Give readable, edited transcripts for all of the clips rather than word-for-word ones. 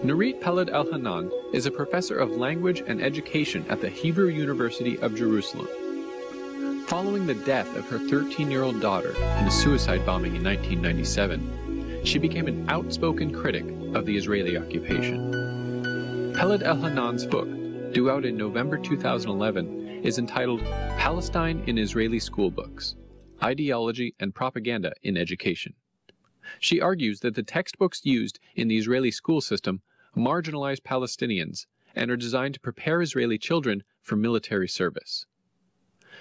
Nurit Peled-Elhanan is a professor of language and education at the Hebrew University of Jerusalem. Following the death of her 13-year-old daughter in a suicide bombing in 1997, she became an outspoken critic of the Israeli occupation. Peled-Elhanan's book, due out in November 2011, is entitled Palestine in Israeli Schoolbooks: Ideology and Propaganda in Education. She argues that the textbooks used in the Israeli school system marginalize Palestinians and are designed to prepare Israeli children for military service.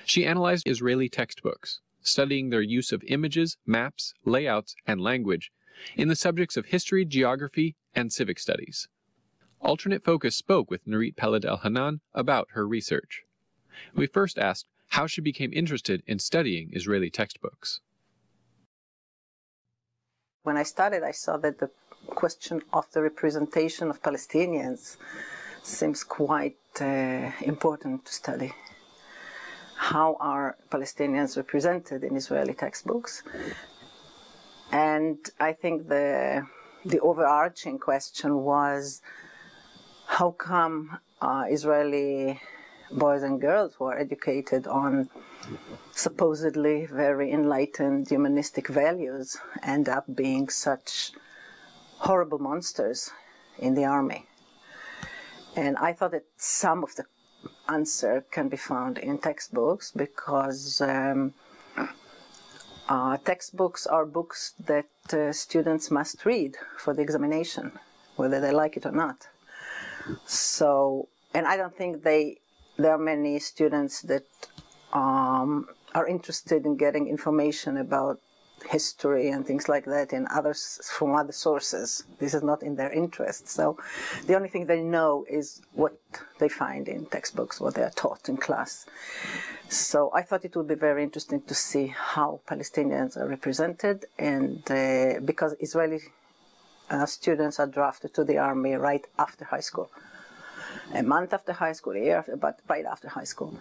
She analyzed Israeli textbooks, studying their use of images, maps, layouts, and language in the subjects of history, geography, and civic studies. Alternate Focus spoke with Nurit Peled-Elhanan about her research. We first asked how she became interested in studying Israeli textbooks. When I started, I saw that the question of the representation of Palestinians seems quite important to study. How are Palestinians represented in Israeli textbooks? And I think the overarching question was, how come Israeli boys and girls who are educated on supposedly very enlightened humanistic values end up being such horrible monsters in the army? And I thought that some of the answer can be found in textbooks, because textbooks are books that students must read for the examination, whether they like it or not. So, and I don't think there are many students that are interested in getting information about history and things like that from other sources. This is not in their interest. So the only thing they know is what they find in textbooks, what they are taught in class. So I thought it would be very interesting to see how Palestinians are represented, and because Israeli students are drafted to the army right after high school. A month after high school, a year after, but right after high school.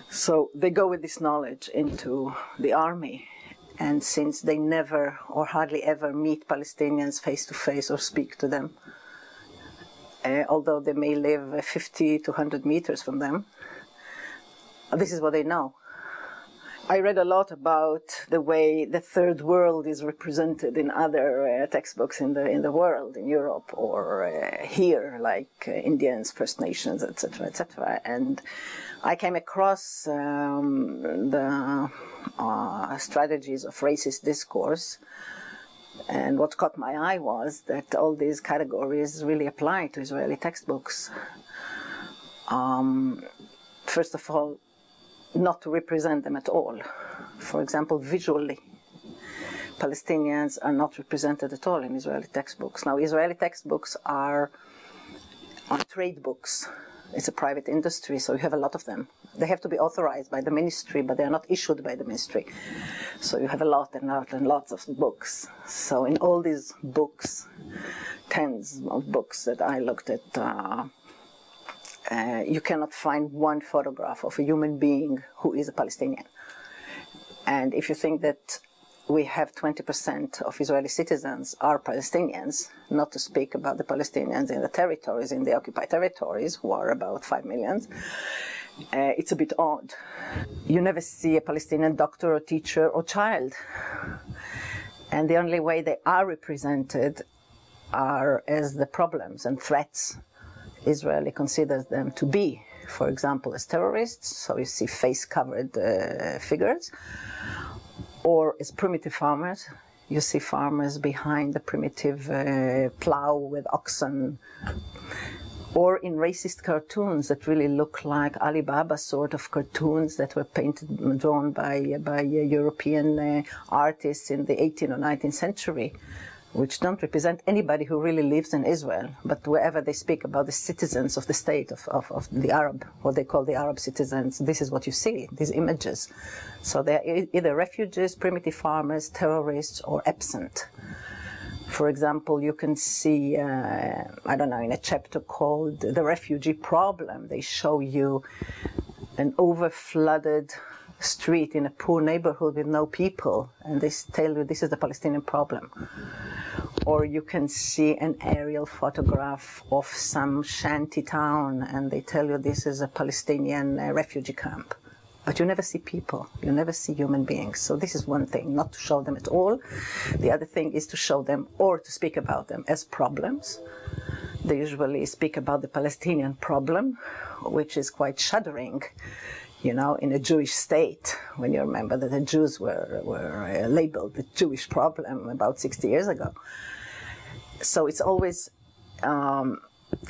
So they go with this knowledge into the army. And since they never or hardly ever meet Palestinians face to face or speak to them, although they may live 50 to 100 meters from them, this is what they know. I read a lot about the way the third world is represented in other textbooks in the world, in Europe or here, like Indians, First Nations, etc., etc. And I came across the strategies of racist discourse, and what caught my eye was that all these categories really apply to Israeli textbooks. First of all, not to represent them at all. For example, visually, Palestinians are not represented at all in Israeli textbooks. Now, Israeli textbooks are trade books. It's a private industry, so you have a lot of them. They have to be authorized by the ministry, but they are not issued by the ministry. So you have a lot and lots of books. So in all these books, tens of books that I looked at, you cannot find one photograph of a human being who is a Palestinian. And if you think that we have 20% of Israeli citizens are Palestinians, not to speak about the Palestinians in the territories, in the occupied territories, who are about 5 million, it's a bit odd. You never see a Palestinian doctor or teacher or child. And the only way they are represented are as the problems and threats Israel considers them to be. For example, as terrorists, so you see face-covered figures, or as primitive farmers. You see farmers behind the primitive plow with oxen, or in racist cartoons that really look like Alibaba sort of cartoons that were painted and drawn by European artists in the 18th or 19th century, which don't represent anybody who really lives in Israel, but wherever they speak about the citizens of the state, of the Arab, what they call the Arab citizens, this is what you see, these images. So they're either refugees, primitive farmers, terrorists, or absent. For example, you can see, I don't know, in a chapter called The Refugee Problem, they show you an over-flooded street in a poor neighborhood with no people, and they tell you this is the Palestinian problem. Or you can see an aerial photograph of some shanty town and they tell you this is a Palestinian refugee camp. But you never see people, you never see human beings. So this is one thing, not to show them at all. The other thing is to show them or to speak about them as problems. They usually speak about the Palestinian problem, which is quite shuddering, you know, in a Jewish state, when you remember that the Jews were labeled the Jewish problem about 60 years ago. So it's always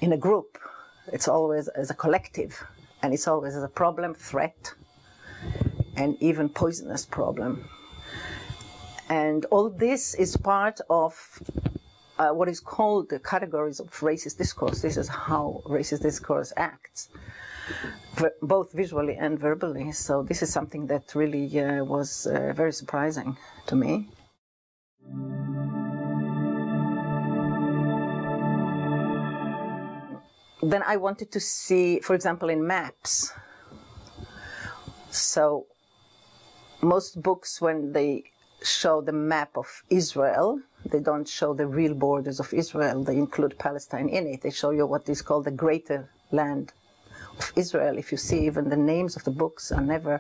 in a group, it's always as a collective, and it's always as a problem, threat, and even poisonous problem. And all this is part of what is called the categories of racist discourse. This is how racist discourse acts, both visually and verbally. So this is something that really was very surprising to me. Then I wanted to see, for example, in maps. So most books, when they show the map of Israel, they don't show the real borders of Israel. They include Palestine in it. They show you what is called the greater land of Israel. If you see, even the names of the books are never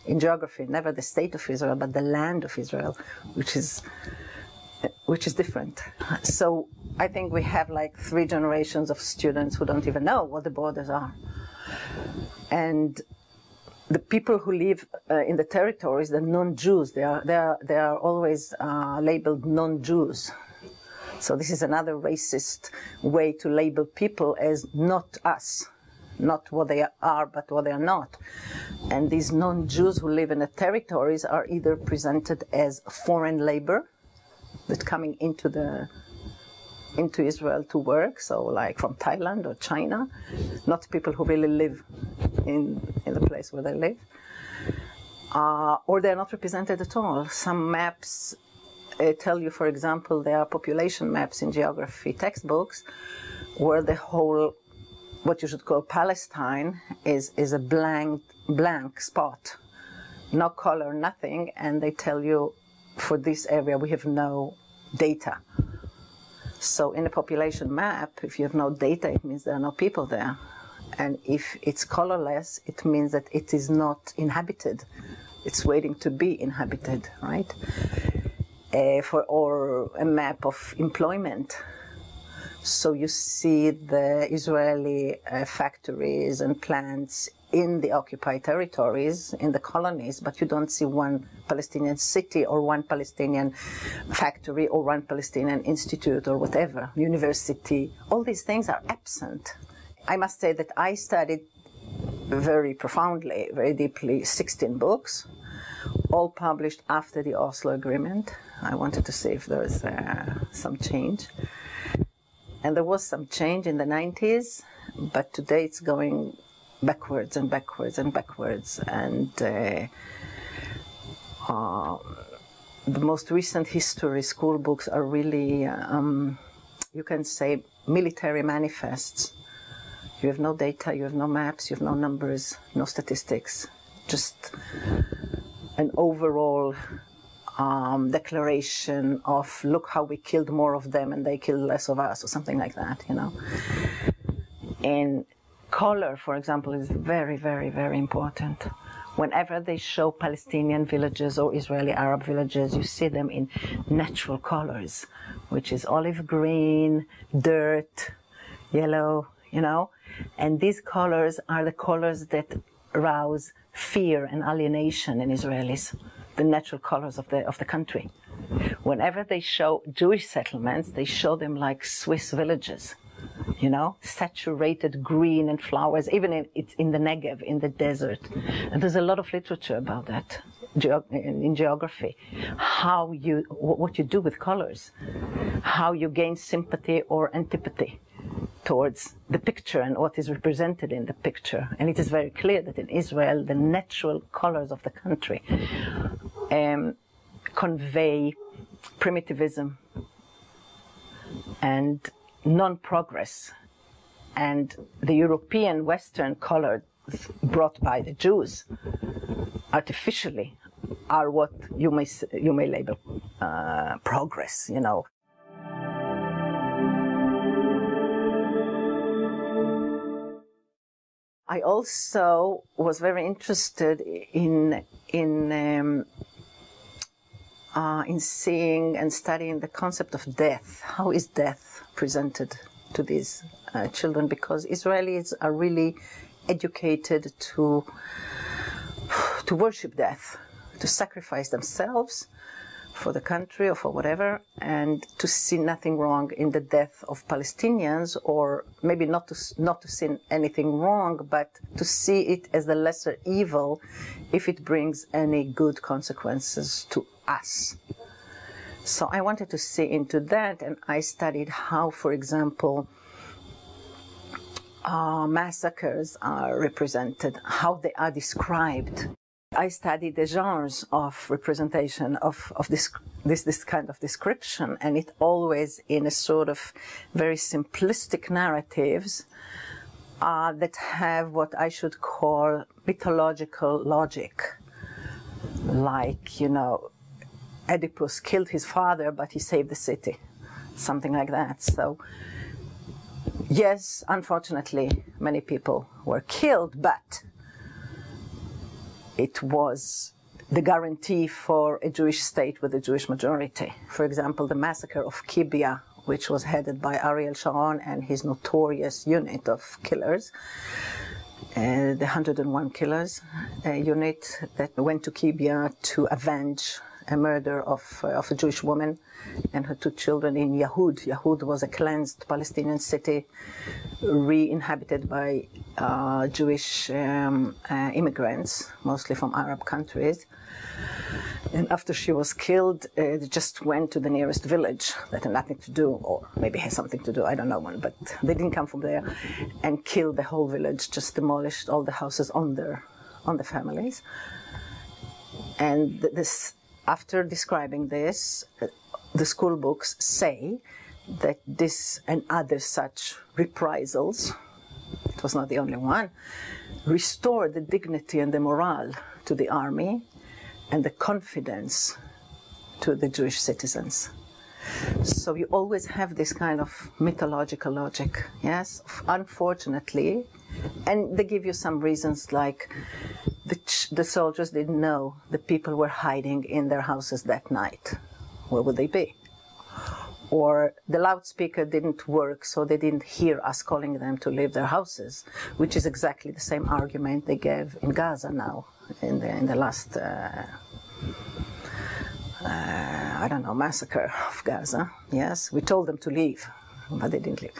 in geography, never the state of Israel, but the land of Israel, which is different. So I think we have like 3 generations of students who don't even know what the borders are. And the people who live in the territories, the non-Jews, they are always labeled non-Jews. So this is another racist way to label people as not us, not what they are, but what they are not. And these non-Jews who live in the territories are either presented as foreign labor, that's coming into Israel to work, so like from Thailand or China, not people who really live in the place where they live, or they're not represented at all. Some maps tell you, for example, there are population maps in geography textbooks where the whole, what you should call Palestine, is a blank spot, no color, nothing, and they tell you, for this area we have no data. So in a population map, if you have no data, it means there are no people there. And if it's colorless, it means that it is not inhabited. It's waiting to be inhabited, right? Or a map of employment. So you see the Israeli factories and plants in the occupied territories, in the colonies, but you don't see one Palestinian city or one Palestinian factory or one Palestinian institute or whatever, university. All these things are absent. I must say that I studied very profoundly, very deeply, 16 books, all published after the Oslo Agreement. I wanted to see if there was some change. And there was some change in the 90s, but today it's going backwards and backwards and backwards. And the most recent history school books are really, you can say, military manifests. You have no data, you have no maps, you have no numbers, no statistics, just an overall declaration of, look how we killed more of them and they killed less of us, or something like that, you know. And color, for example, is very, very, very important. Whenever they show Palestinian villages or Israeli Arab villages, you see them in natural colors, which is olive green, dirt, yellow, you know. And these colors are the colors that rouse fear and alienation in Israelis, the natural colors of the country. Whenever they show Jewish settlements, they show them like Swiss villages, you know, saturated green and flowers, even it's in the Negev, in the desert. And there's a lot of literature about that in geography, what you do with colors, how you gain sympathy or antipathy towards the picture and what is represented in the picture. And it is very clear that in Israel, the natural colors of the country convey primitivism and non-progress. And the European Western colors brought by the Jews artificially are what you may label progress, you know. I also was very interested in seeing and studying the concept of death. How is death presented to these children? Because Israelis are really educated to worship death, to sacrifice themselves for the country or for whatever, and to see nothing wrong in the death of Palestinians, or maybe not to see anything wrong, but to see it as the lesser evil if it brings any good consequences to us. So I wanted to see into that, and I studied how, for example, massacres are represented, how they are described. I studied the genres of representation of this kind of description, and it always in a sort of very simplistic narratives that have what I should call mythological logic. Like, you know, Oedipus killed his father, but he saved the city. Something like that. So, yes, unfortunately, many people were killed, but it was the guarantee for a Jewish state with a Jewish majority. For example, the massacre of Kibbia, which was headed by Ariel Sharon and his notorious unit of killers, the 101 Killers unit that went to Kibbia to avenge a murder of a Jewish woman and her 2 children in Yahud. Yahud was a cleansed Palestinian city re-inhabited by Jewish immigrants, mostly from Arab countries. And after she was killed, they just went to the nearest village that had nothing to do, or maybe has something to do, I don't know one, but they didn't come from there, and killed the whole village, just demolished all the houses on the families. And this, after describing this, the school books say that this and other such reprisals, it was not the only one, restored the dignity and the morale to the army and the confidence to the Jewish citizens. So you always have this kind of mythological logic, yes? Unfortunately, and they give you some reasons like the soldiers didn't know the people were hiding in their houses that night. Where would they be? Or the loudspeaker didn't work, so they didn't hear us calling them to leave their houses, which is exactly the same argument they gave in Gaza now, in the last, I don't know, massacre of Gaza. Yes, we told them to leave, but they didn't leave.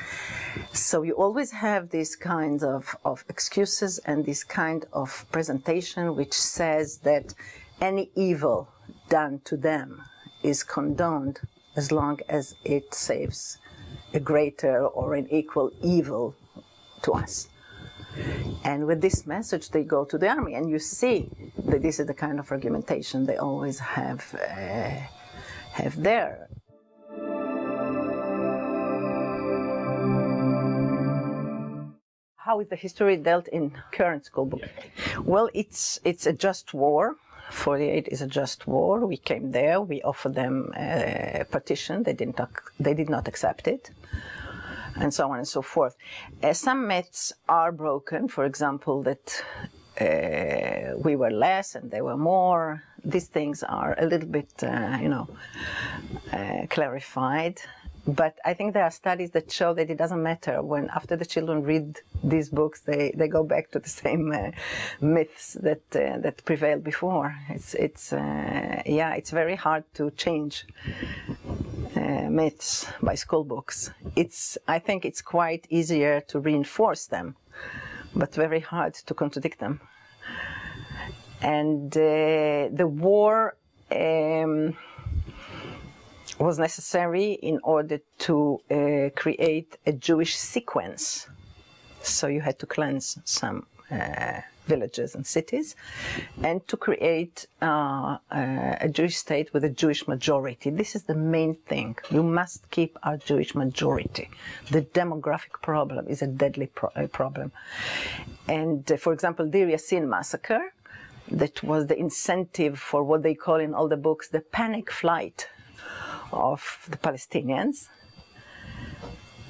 So you always have these kinds of excuses and this kind of presentation which says that any evil done to them is condoned as long as it saves a greater or an equal evil to us. And with this message, they go to the army, and you see that this is the kind of argumentation they always have there. How is the history dealt in current school book? Well, it's a just war. 48 is a just war. We came there. We offered them a partition. They did not accept it, and so on and so forth. Some myths are broken. For example, that we were less and they were more. These things are a little bit, clarified. But I think there are studies that show that it doesn't matter. When after the children read these books, they go back to the same myths that prevailed before. It's very hard to change myths by school books. I think it's quite easier to reinforce them, but very hard to contradict them. And the war was necessary in order to create a Jewish sequence. So you had to cleanse some villages and cities, and to create a Jewish state with a Jewish majority. This is the main thing. You must keep our Jewish majority. The demographic problem is a deadly problem. And for example, Deir Yassin massacre, that was the incentive for what they call in all the books the panic flight of the Palestinians.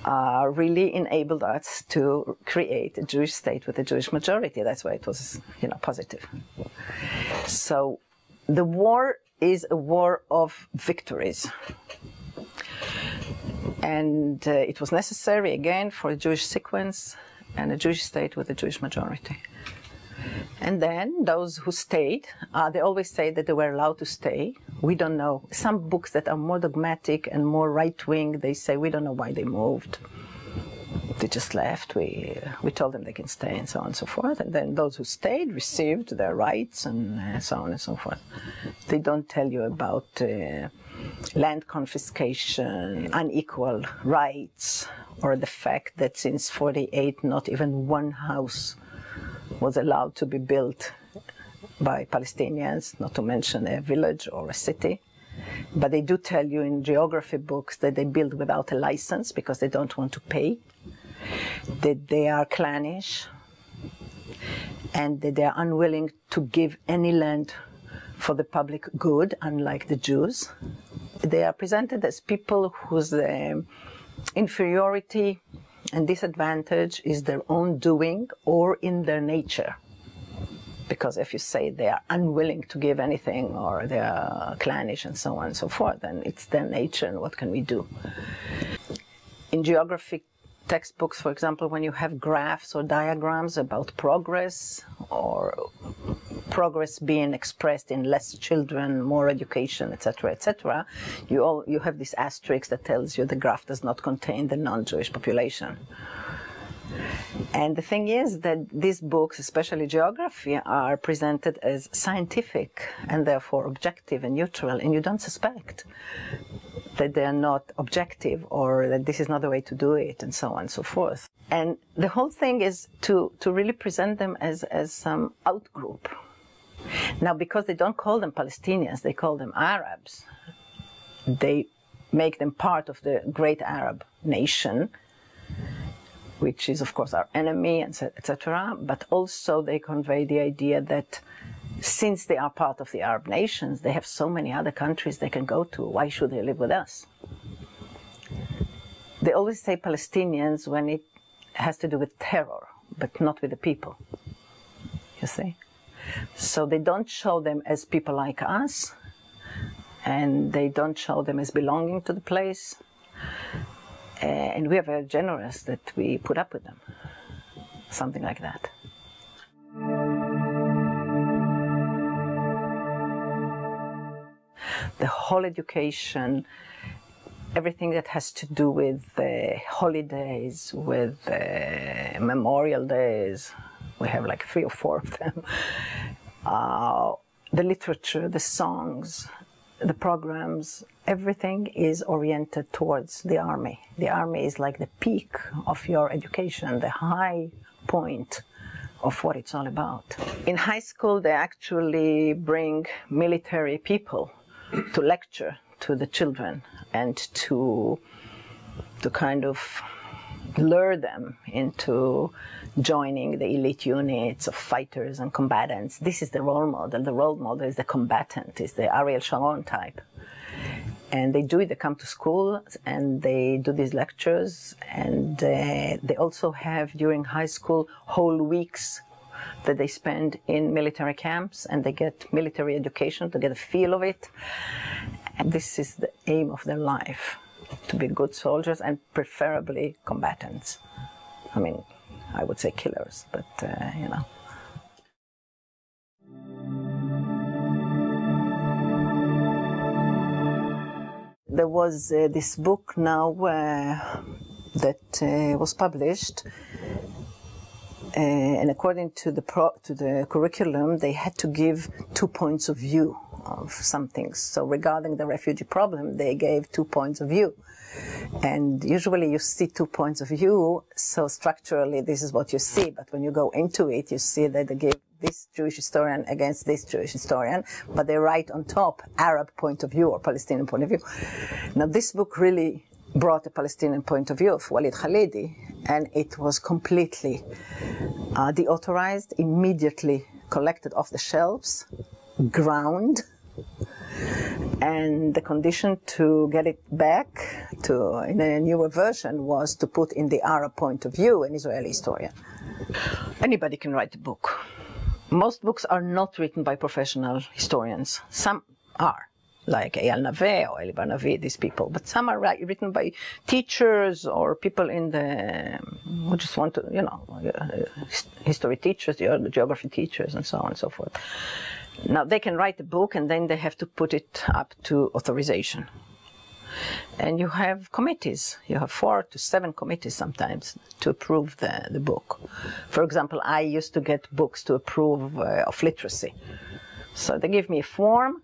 really enabled us to create a Jewish state with a Jewish majority. That's why it was, positive. So the war is a war of victories. And it was necessary, again, for a Jewish sequence and a Jewish state with a Jewish majority. And then those who stayed, they always say that they were allowed to stay. We don't know. Some books that are more dogmatic and more right-wing, they say, we don't know why they moved. They just left. We told them they can stay, and so on and so forth. And then those who stayed received their rights, and so on and so forth. They don't tell you about land confiscation, unequal rights, or the fact that since 1948 not even one house was allowed to be built by Palestinians, not to mention a village or a city. But they do tell you in geography books that they build without a license because they don't want to pay, that they are clannish, and that they are unwilling to give any land for the public good, unlike the Jews. They are presented as people whose inferiority and disadvantage is their own doing or in their nature. Because if you say they are unwilling to give anything or they are clannish and so on and so forth, then it's their nature, and what can we do? In geography textbooks, for example, when you have graphs or diagrams about progress, or progress being expressed in less children, more education, etc., etc., you have this asterisk that tells you the graph does not contain the non-Jewish population. And the thing is that these books, especially geography, are presented as scientific and therefore objective and neutral, and you don't suspect that they are not objective or that this is not the way to do it, and so on and so forth. And the whole thing is to really present them as some outgroup. Now, because they don't call them Palestinians, they call them Arabs. They make them part of the great Arab nation, which is, of course, our enemy, etc. But also they convey the idea that since they are part of the Arab nations, they have so many other countries they can go to. Why should they live with us? They always say Palestinians when it has to do with terror, but not with the people, you see? So they don't show them as people like us, and they don't show them as belonging to the place. And we are very generous that we put up with them, something like that. The whole education, everything that has to do with holidays, with memorial days, we have like 3 or 4 of them, the literature, the songs, the programs, everything is oriented towards the army. The army is like the peak of your education, the high point of what it's all about. In high school, they actually bring military people to lecture to the children and to kind of lure them into joining the elite units of fighters and combatants. This is the role model. The role model is the combatant, is the Ariel Sharon type. And they do it, they come to school and they do these lectures, and they also have during high school whole weeks that they spend in military camps, and they get military education to get a feel of it. And this is the aim of their life, to be good soldiers and preferably combatants. I mean, I would say killers, but you know. There was this book now that was published, and according to the curriculum, they had to give 2 points of view of some things. So regarding the refugee problem, they gave 2 points of view. And usually you see 2 points of view, so structurally this is what you see, but when you go into it, you see that they gave this Jewish historian against this Jewish historian, but they write on top Arab point of view or Palestinian point of view. Now this book really brought a Palestinian point of view of Walid Khalidi, and it was completely deauthorized, immediately collected off the shelves, ground, And the condition to get it back in a newer version was to put in the Arab point of view an Israeli historian. Anybody can write a book. Most books are not written by professional historians. Some are, like Eyal Naveh or Eli Bar-Navi, these people. But some are written by teachers or people who just want to, history teachers, geography teachers, and so on and so forth. Now, they can write a book and then they have to put it up to authorization. And you have committees. You have 4 to 7 committees sometimes to approve the book. For example, I used to get books to approve of literacy. So they give me a form,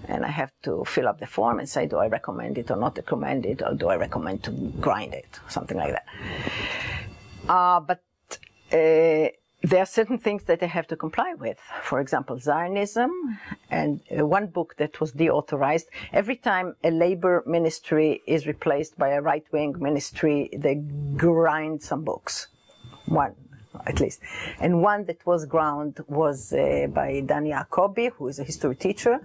and I have to fill up the form and say, do I recommend it or not recommend it, or do I recommend to grind it, something like that. But there are certain things that they have to comply with. For example, Zionism, and one book that was deauthorized. Every time a labor ministry is replaced by a right-wing ministry, they grind some books. One, at least. And one that was ground was by Dan Yacobi, who is a history teacher.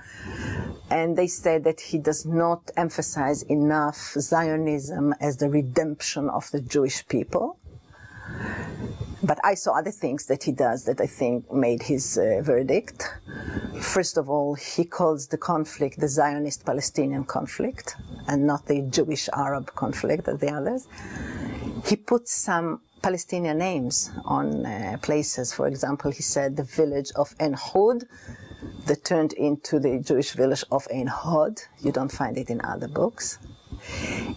And they said that he does not emphasize enough Zionism as the redemption of the Jewish people. But I saw other things that he does that I think made his verdict. First of all, he calls the conflict the Zionist-Palestinian conflict and not the Jewish-Arab conflict as the others. He puts some Palestinian names on places. For example, he said the village of En Hod that turned into the Jewish village of Ein Hod. You don't find it in other books.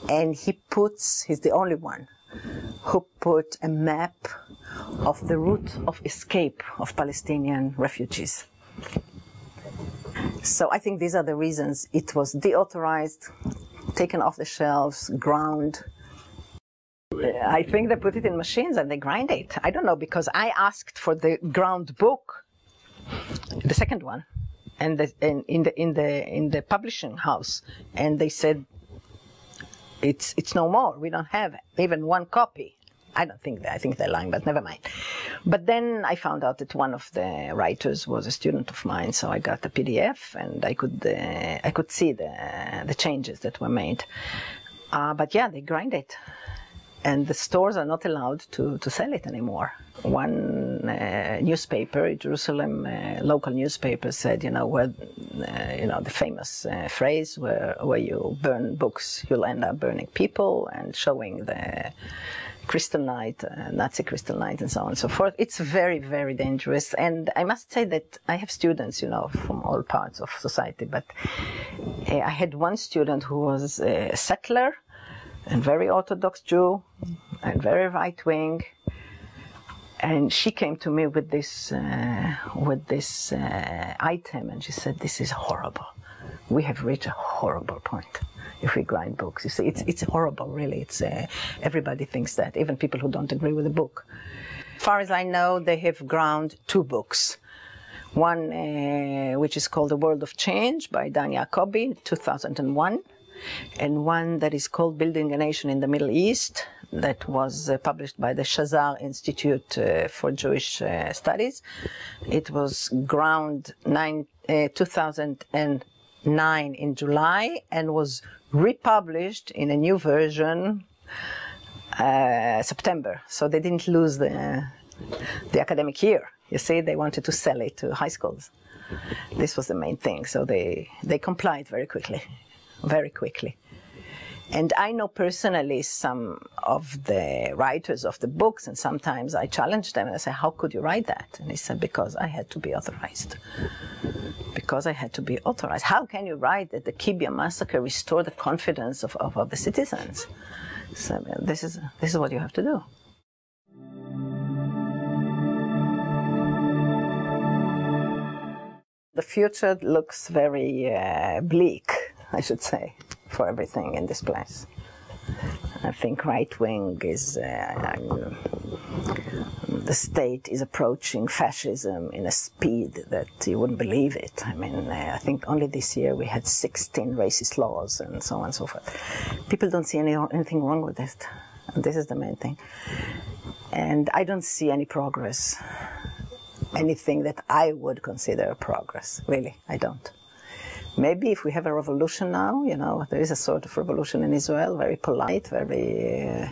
And he's the only one who put a map of the route of escape of Palestinian refugees. So I think these are the reasons it was deauthorized, taken off the shelves, ground. I think they put it in machines and they grind it. I don't know, because I asked for the ground book, the second one, and in the publishing house, and they said it's no more. We don't have even one copy. I think they're lying, but never mind. But then I found out that one of the writers was a student of mine, so I got the PDF and I could see the changes that were made. But yeah, they grind it. And the stores are not allowed to sell it anymore. One newspaper, Jerusalem local newspaper, said, the famous phrase where you burn books, you'll end up burning people, and showing the Kristallite, Nazi Kristallite, and so on and so forth. It's very, very dangerous. And I must say that I have students, from all parts of society. But I had one student who was a settler, and very Orthodox Jew, and very right-wing, and she came to me with this item, and she said, "This is horrible. We have reached a horrible point if we grind books." You see, it's horrible, really. It's everybody thinks that, even people who don't agree with the book. As far as I know, they have ground 2 books. One which is called The World of Change by Dan Yacobi, 2001. And one that is called Building a Nation in the Middle East, that was published by the Shazar Institute for Jewish Studies. It was ground 2009 in July and was republished in a new version September. So they didn't lose the academic year. You see, they wanted to sell it to high schools. This was the main thing. So they complied very quickly. Very quickly. And I know personally some of the writers of the books, and sometimes I challenge them and I say, how could you write that? And he said, because I had to be authorized. Because I had to be authorized. How can you write that the Kibbutz massacre restored the confidence of the citizens? So this is what you have to do. The future looks very bleak, I should say, for everything in this place. I think right-wing is, the state is approaching fascism in a speed that you wouldn't believe it. I mean, I think only this year we had 16 racist laws and so on and so forth. People don't see anything wrong with it. And this is the main thing. And I don't see any progress. Anything that I would consider progress. Really, I don't. Maybe if we have a revolution now, you know, there is a sort of revolution in Israel, very polite, very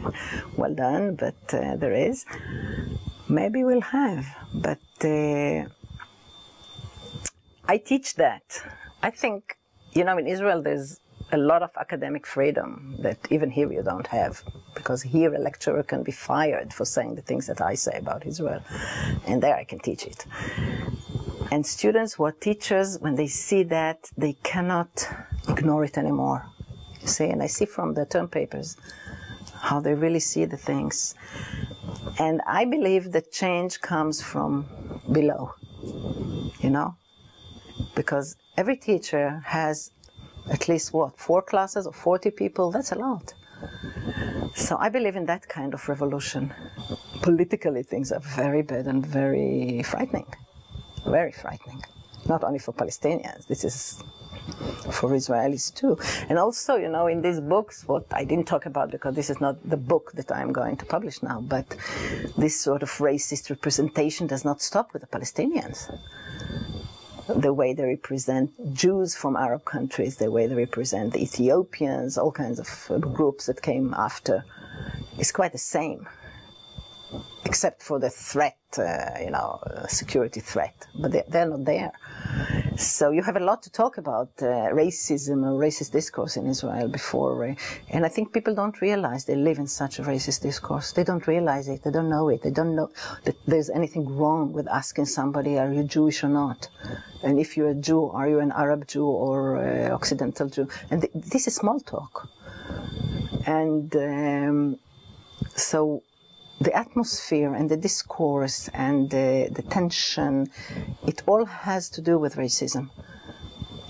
well done, but there is. Maybe we'll have, but I teach that. I think, you know, in Israel there's a lot of academic freedom that even here you don't have, because here a lecturer can be fired for saying the things that I say about Israel, and there I can teach it. And students who are teachers, when they see that, they cannot ignore it anymore. You see, and I see from the term papers how they really see the things. And I believe that change comes from below, you know, because every teacher has at least, 4 classes of 40 people? That's a lot. So I believe in that kind of revolution. Politically, things are very bad and very frightening. Very frightening. Not only for Palestinians, this is for Israelis too. And also, you know, in these books, what I didn't talk about, because this is not the book that I'm going to publish now, but this sort of racist representation does not stop with the Palestinians. The way they represent Jews from Arab countries, the way they represent the Ethiopians, all kinds of groups that came after, is quite the same, except for the threat, you know, security threat, but they're not there. So you have a lot to talk about racism or racist discourse in Israel before, and I think people don't realize they live in such a racist discourse. They don't realize it, they don't know it, they don't know that there's anything wrong with asking somebody, are you Jewish or not? And if you're a Jew, are you an Arab Jew or Occidental Jew? And this is small talk. And so the atmosphere and the discourse and the tension, it all has to do with racism,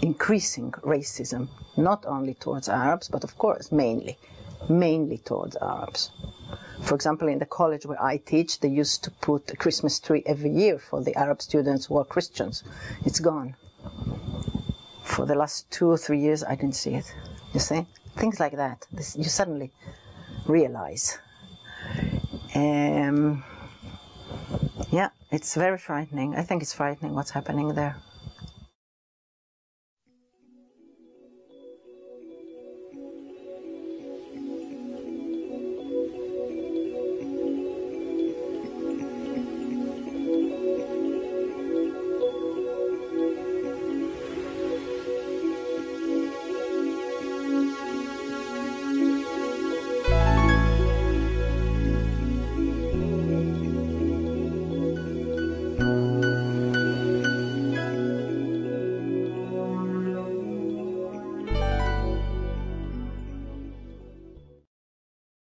increasing racism, not only towards Arabs, but of course mainly towards Arabs. For example, in the college where I teach, they used to put a Christmas tree every year for the Arab students who are Christians. It's gone. For the last 2 or 3 years, I didn't see it. You see? Things like that. You suddenly realize. Yeah, it's very frightening. I think it's frightening what's happening there.